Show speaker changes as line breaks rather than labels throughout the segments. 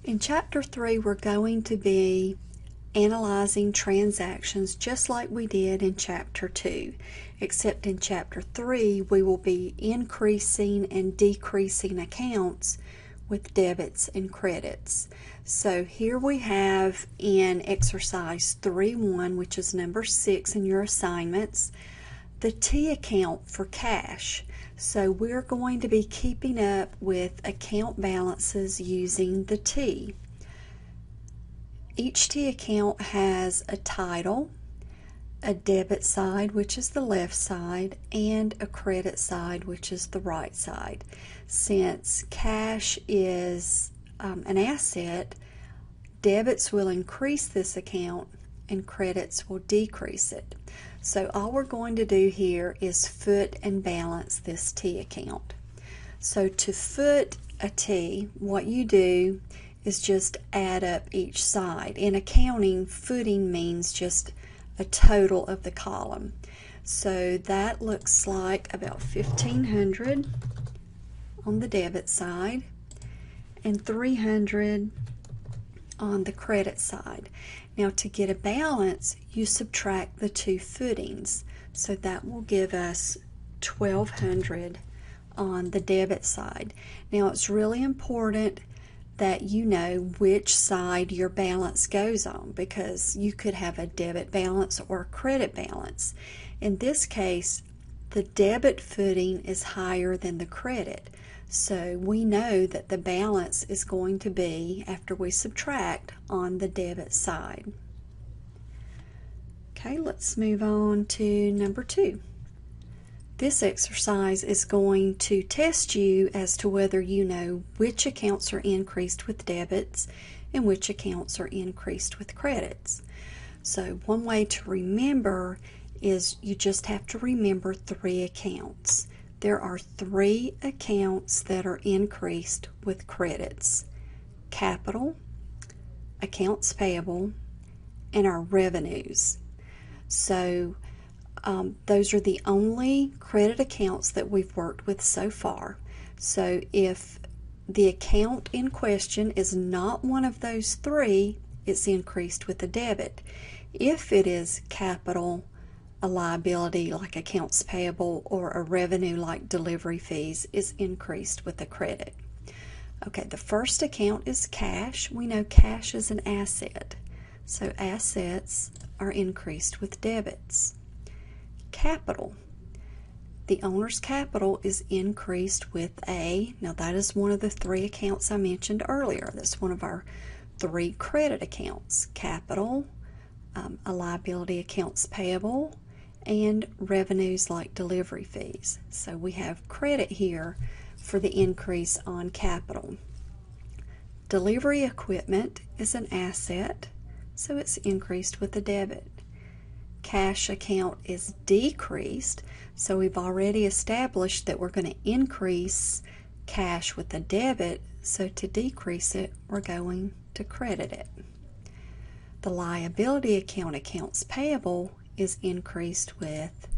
In Chapter 3, we're going to be analyzing transactions just like we did in Chapter 2, except in Chapter 3 we will be increasing and decreasing accounts with debits and credits. So here we have in exercise 3.1, which is number 6 in your assignments, the T account for cash. So we're going to be keeping up with account balances using the T. Each T account has a title, a debit side, which is the left side, and a credit side, which is the right side. Since cash is an asset, debits will increase this account and credits will decrease it. So all we're going to do here is foot and balance this T account. So to foot a T, what you do is just add up each side. In accounting, footing means just a total of the column. So that looks like about $1,500 on the debit side and $300 on the credit side. Now to get a balance, you subtract the two footings. So that will give us $1,200 on the debit side. Now it's really important that you know which side your balance goes on, because you could have a debit balance or a credit balance. In this case, the debit footing is higher than the credit. So we know that the balance is going to be, after we subtract, on the debit side. Okay, let's move on to number 2. This exercise is going to test you as to whether you know which accounts are increased with debits and which accounts are increased with credits. So one way to remember is you just have to remember 3 accounts. There are 3 accounts that are increased with credits: capital, accounts payable, and our revenues. So those are the only credit accounts that we've worked with so far. So if the account in question is not one of those 3, it's increased with a debit. If it is capital, a liability like accounts payable, or a revenue like delivery fees, is increased with a credit. Okay, the first account is cash. We know cash is an asset, so assets are increased with debits. Capital. The owner's capital is increased with a, now that is one of the 3 accounts I mentioned earlier. That's one of our 3 credit accounts: capital, a liability accounts payable, and revenues like delivery fees. So we have credit here for the increase on capital. Delivery equipment is an asset, so it's increased with a debit. Cash account is decreased, so we've already established that we're going to increase cash with a debit, so to decrease it, we're going to credit it. The liability account, accounts payable, is increased with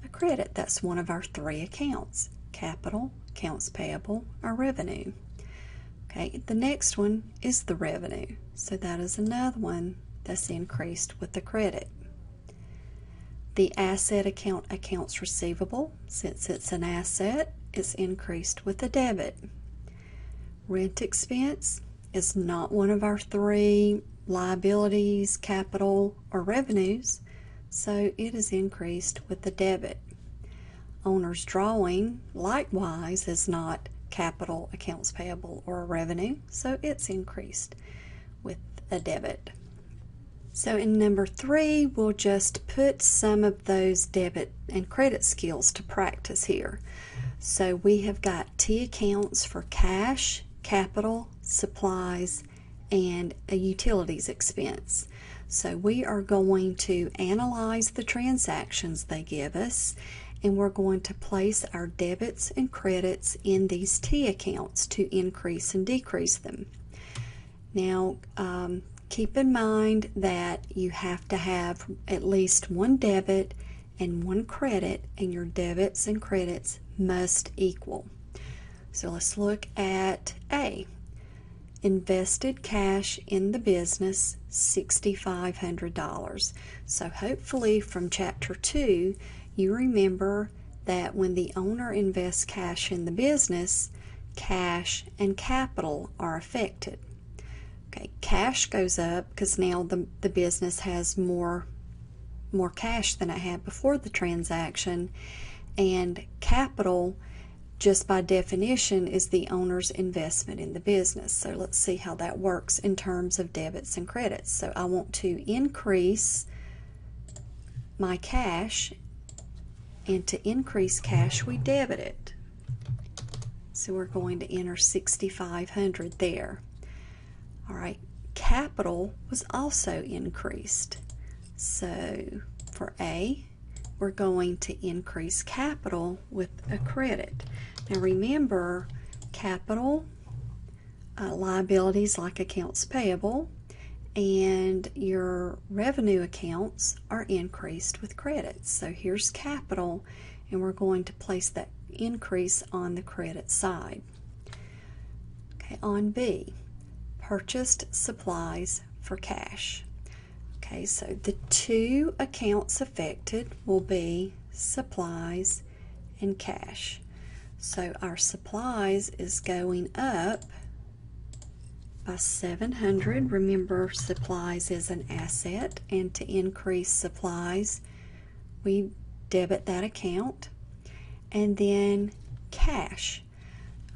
a credit. That's one of our 3 accounts: capital, accounts payable, or revenue. Okay, the next one is the revenue, so that is another one that's increased with the credit. The asset account, accounts receivable, since it's an asset, is increased with a debit. Rent expense is not one of our 3 liabilities, capital, or revenues, so it is increased with the debit. Owner's drawing, likewise, is not capital, accounts payable, or a revenue, so it's increased with a debit. So in number 3, we'll just put some of those debit and credit skills to practice here. So we have got T accounts for cash, capital, supplies, and a utilities expense. So we are going to analyze the transactions they give us, and we're going to place our debits and credits in these T accounts to increase and decrease them. Now, keep in mind that you have to have at least 1 debit and 1 credit, and your debits and credits must equal. So let's look at A. invested cash in the business, $6,500. So hopefully from Chapter 2, you remember that when the owner invests cash in the business, cash and capital are affected. Okay, cash goes up because now the business has more cash than it had before the transaction, and capital, just by definition, is the owner's investment in the business. So let's see how that works in terms of debits and credits. So I want to increase my cash, and to increase cash we debit it. So we're going to enter $6,500 there. All right, capital was also increased. So for A, we're going to increase capital with a credit. Now remember, capital liabilities like accounts payable and your revenue accounts are increased with credits. So here's capital, and we're going to place that increase on the credit side. Okay, on B, purchased supplies for cash. Okay, so the two accounts affected will be supplies and cash. So our supplies is going up by $700. Remember, supplies is an asset, and to increase supplies, we debit that account. And then cash.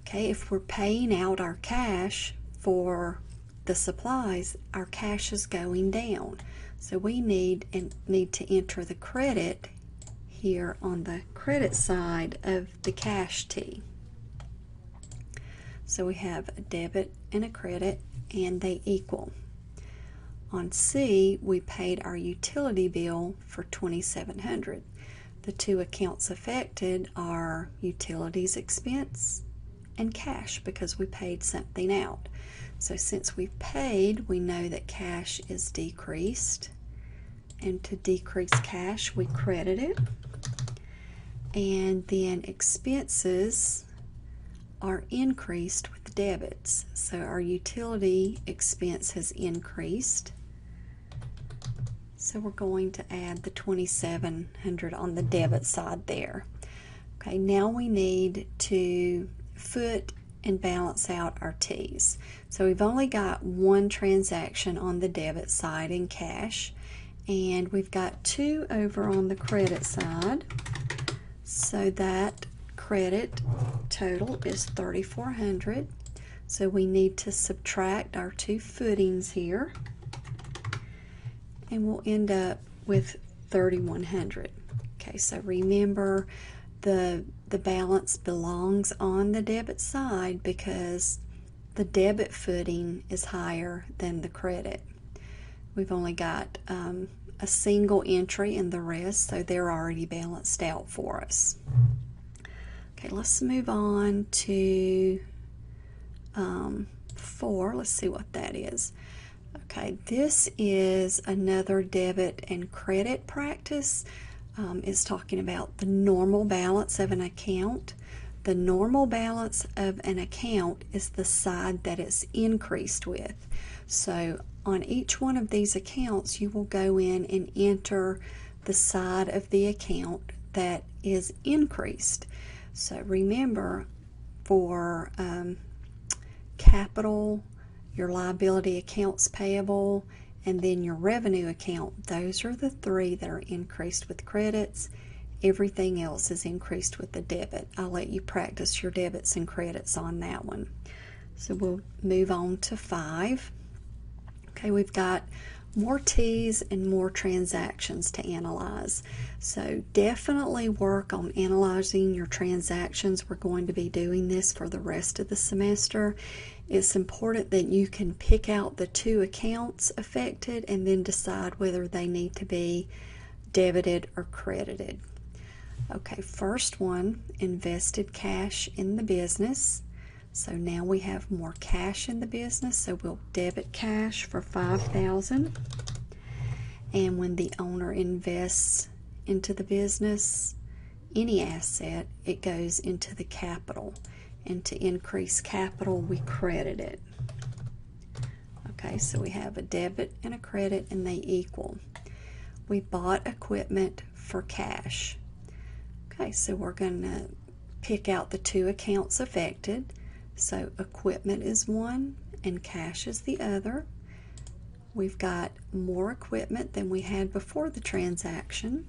Okay, if we're paying out our cash for the supplies, our cash is going down. So we need to enter the credit here on the credit side of the cash T. So we have a debit and a credit, and they equal. On C, we paid our utility bill for $2,700. The two accounts affected are utilities expense and cash because we paid something out. So since we've paid, we know that cash is decreased, and to decrease cash we credit it. And then expenses are increased with debits. So our utility expense has increased, so we're going to add the $2,700 on the debit side there. Okay, now we need to foot and balance out our T's. So we've only got one transaction on the debit side in cash, and we've got two over on the credit side. So that credit total is $3,400. So we need to subtract our two footings here, and we'll end up with $3,100. Okay, so remember, the balance belongs on the debit side because the debit footing is higher than the credit. We've only got a single entry in the rest, so they're already balanced out for us. Okay, let's move on to 4. Let's see what that is. Okay, this is another debit and credit practice. It's talking about the normal balance of an account. The normal balance of an account is the side that it's increased with. So on each one of these accounts, you will go in and enter the side of the account that is increased. So remember, for capital, your liability accounts payable, and then your revenue account, those are the three that are increased with credits. Everything else is increased with the debit. I'll let you practice your debits and credits on that one. So we'll move on to 5. Okay, we've got more T's and more transactions to analyze. So definitely work on analyzing your transactions. We're going to be doing this for the rest of the semester. It's important that you can pick out the two accounts affected and then decide whether they need to be debited or credited. Okay, first one, invested cash in the business. So now we have more cash in the business, so we'll debit cash for $5,000. And when the owner invests into the business, any asset, it goes into the capital. And to increase capital, we credit it. Okay, so we have a debit and a credit and they equal. We bought equipment for cash. Okay, so we're going to pick out the two accounts affected. So equipment is one and cash is the other. We've got more equipment than we had before the transaction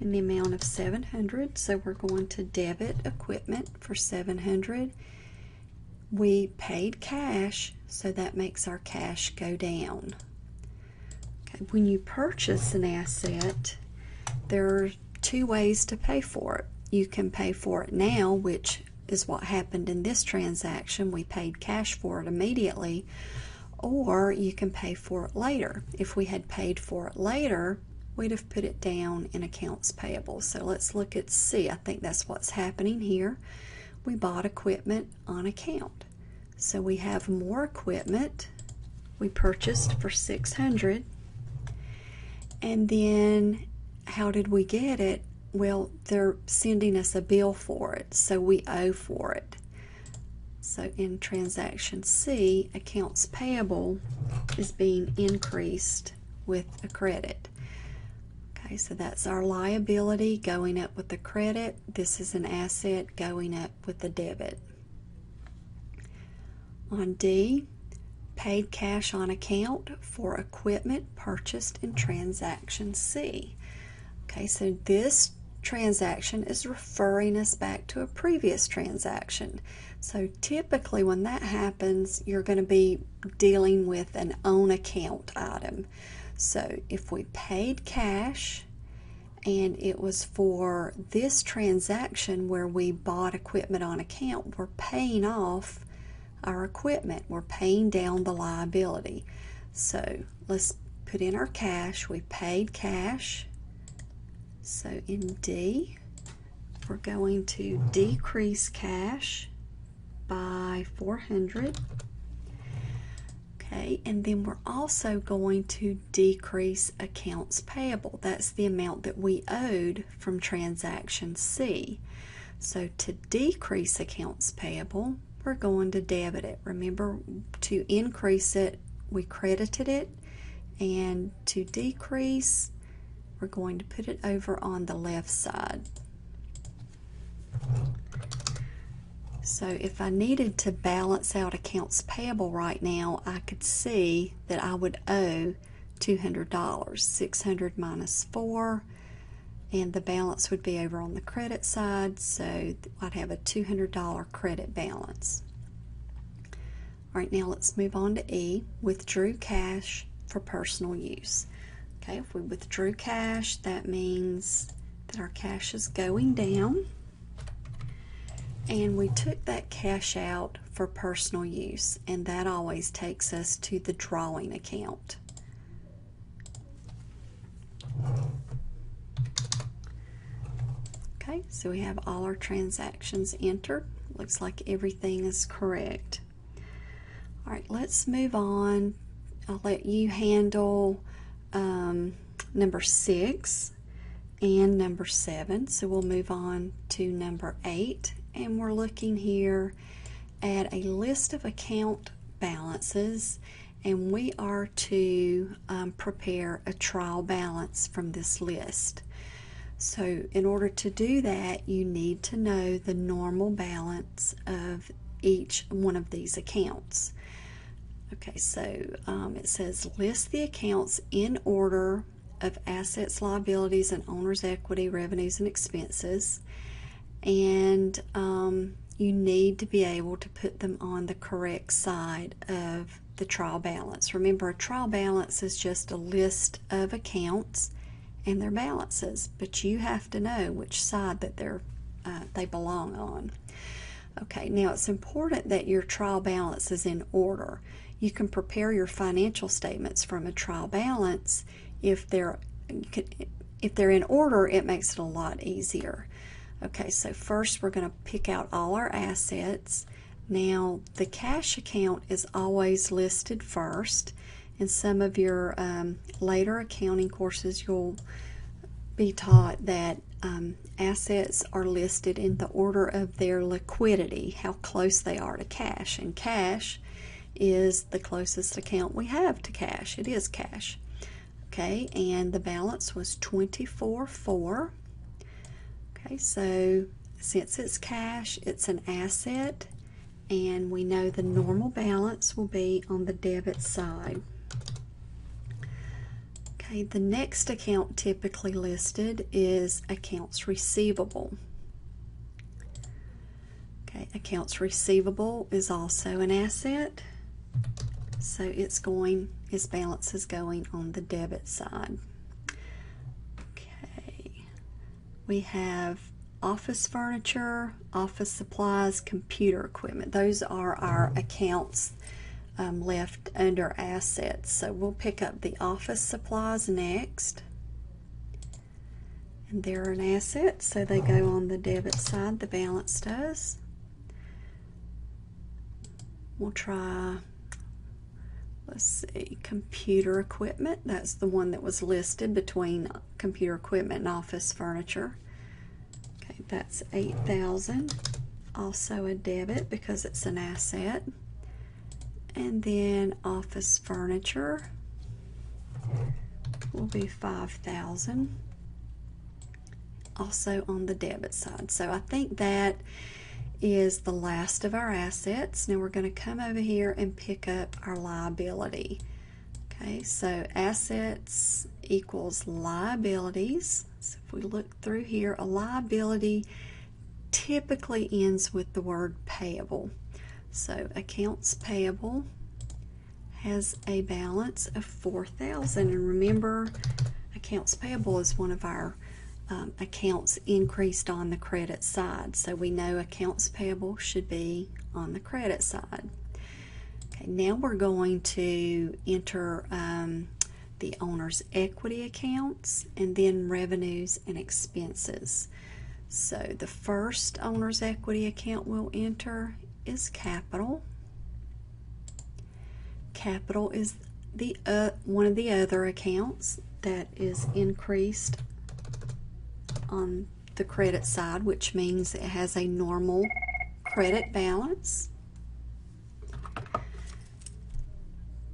in the amount of $700, so we're going to debit equipment for $700. We paid cash, so that makes our cash go down. Okay, when you purchase an asset, there are two ways to pay for it. You can pay for it now, which is what happened in this transaction. We paid cash for it immediately, or you can pay for it later. If we had paid for it later, we'd have put it down in accounts payable. So let's look at C. I think that's what's happening here. We bought equipment on account. So we have more equipment. We purchased for $600. And then how did we get it? Well, they're sending us a bill for it, so we owe for it. So in transaction C, accounts payable is being increased with a credit. Okay, so that's our liability going up with the credit. This is an asset going up with the debit. On D, paid cash on account for equipment purchased in transaction C. Okay, so this transaction is referring us back to a previous transaction. So typically when that happens, you're going to be dealing with an on account item. So if we paid cash and it was for this transaction where we bought equipment on account, we're paying off our equipment. We're paying down the liability. So let's put in our cash. We paid cash. So in D, we're going to decrease cash by $400. Okay, and then we're also going to decrease accounts payable. That's the amount that we owed from transaction C. So to decrease accounts payable, we're going to debit it. Remember, to increase it, we credited it, and to decrease, we're going to put it over on the left side. So if I needed to balance out accounts payable right now, I could see that I would owe $200. 600 minus 4, and the balance would be over on the credit side, so I'd have a $200 credit balance. All right, now let's move on to E, withdrew cash for personal use. Okay, if we withdrew cash, that means that our cash is going down, and we took that cash out for personal use, and that always takes us to the drawing account. Okay, so we have all our transactions entered. Looks like everything is correct. All right, let's move on. I'll let you handle number 6 and number 7. So we'll move on to number 8, and we're looking here at a list of account balances, and we are to prepare a trial balance from this list. So in order to do that, you need to know the normal balance of each one of these accounts. Okay, so it says list the accounts in order of assets, liabilities, and owner's equity, revenues, and expenses. And you need to be able to put them on the correct side of the trial balance. Remember, a trial balance is just a list of accounts and their balances, but you have to know which side that they belong on. Okay, now it's important that your trial balance is in order. You can prepare your financial statements from a trial balance. If they're in order, it makes it a lot easier. Okay, so first we're going to pick out all our assets. Now, the cash account is always listed first. In some of your later accounting courses, you'll be taught that assets are listed in the order of their liquidity, how close they are to cash. And cash is the closest account we have to cash. It is cash. Okay, and the balance was $24,400. Okay, so since it's cash, it's an asset, and we know the normal balance will be on the debit side. Okay, the next account typically listed is accounts receivable. Okay, accounts receivable is also an asset, so its balance is going on the debit side. Okay, we have office furniture, office supplies, computer equipment. Those are our accounts left under assets. So we'll pick up the office supplies next. And they're an asset, so they go on the debit side, the balance does. We'll try, let's see, computer equipment. That's the one that was listed between computer equipment and office furniture. Okay, that's $8,000, also a debit because it's an asset. And then office furniture will be $5,000, also on the debit side. So I think that is the last of our assets. Now we're going to come over here and pick up our liability. Okay, so assets equals liabilities. So if we look through here, a liability typically ends with the word payable. So accounts payable has a balance of $4,000, and remember, accounts payable is one of our accounts increased on the credit side. So we know accounts payable should be on the credit side. Okay, now we're going to enter the owner's equity accounts and then revenues and expenses. So the first owner's equity account we'll enter is capital. Capital is the one of the other accounts that is increased on the credit side, which means it has a normal credit balance.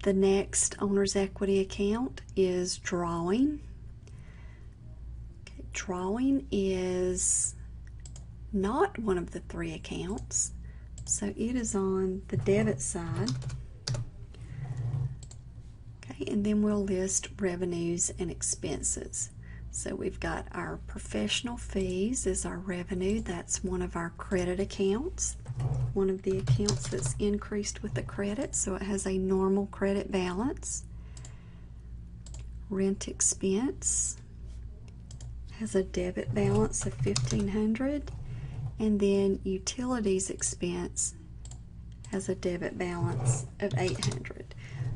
The next owner's equity account is drawing. Okay, drawing is not one of the three accounts, so it is on the debit side. Okay, and then we'll list revenues and expenses. So we've got our professional fees is our revenue. That's one of our credit accounts, one of the accounts that's increased with the credit, so it has a normal credit balance. Rent expense has a debit balance of $1,500, and then utilities expense has a debit balance of $800.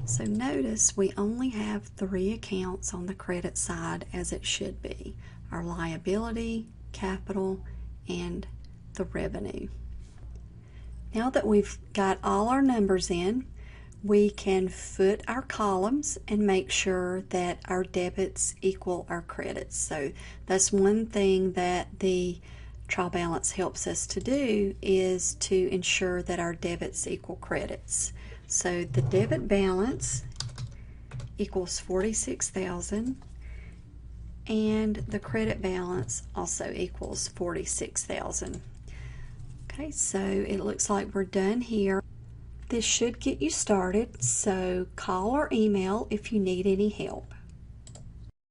So notice we only have three accounts on the credit side as it should be: our liability, capital, and the revenue. Now that we've got all our numbers in, we can foot our columns and make sure that our debits equal our credits. So that's one thing that the trial balance helps us to do, is to ensure that our debits equal credits. So the debit balance equals $46,000, and the credit balance also equals $46,000. Okay, so it looks like we're done here. This should get you started, so call or email if you need any help.